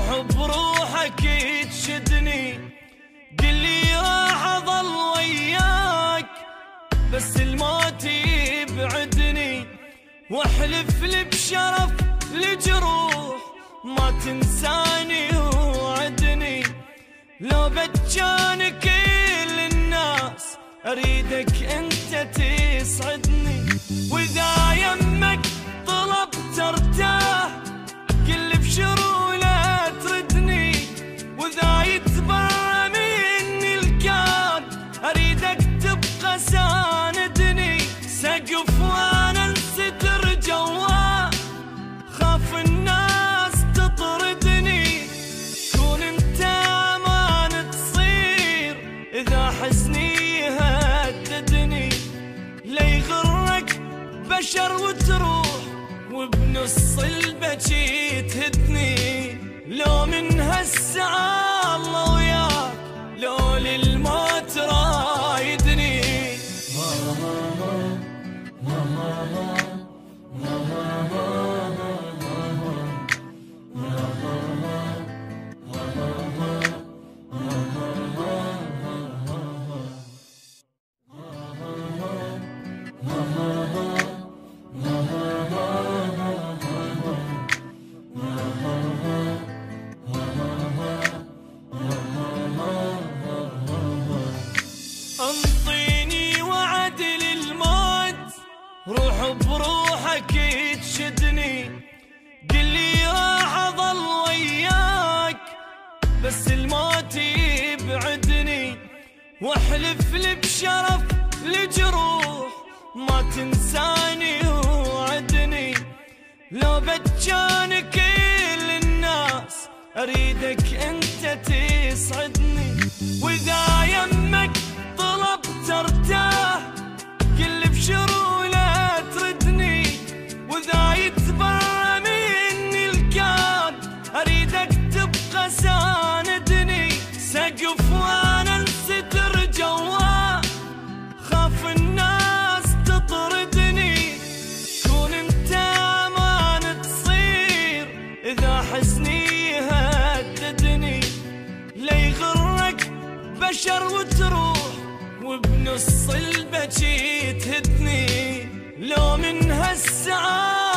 روح بروحك تشدني، قلي راح اظل وياك بس الموت يبعدني، واحلف لي بشرف لجروح ما تنساني وعدني. لو بتجان كل الناس اريدك انت تسعدني، واذا يمك طلبت ارتاح كل بشروله تردني، واذا يتبرى مني الكون اريدك تبقى ساندني. سقف وانا الستر جواه خاف الناس تطردني، كون انت امان تصير اذا حزني يهددني. لا يغرك بشر وتروح وبنص البكي تهدني، لو من هالساعة الله وياك لو للموت رايدني. انطيني وعد للموت، روح بروحك تشدني، قلي راح اظل وياك بس الموت يبعدني، واحلف لي بشرف لجروح ما تنساني وعدني. لو بتجان كل الناس اريدك انت تسعدني، واذا يمك طلبت ارتاح كل بشروله تردني، واذا يتبرى مني الكون اريدك تبقى ساندني. سقف وانا الستر جواه خاف الناس تطردني، كون انت امان تصير اذا حزني يهددني. لا يغرك بشر وتروح وبنص البكي تهدني، لو من هالساعة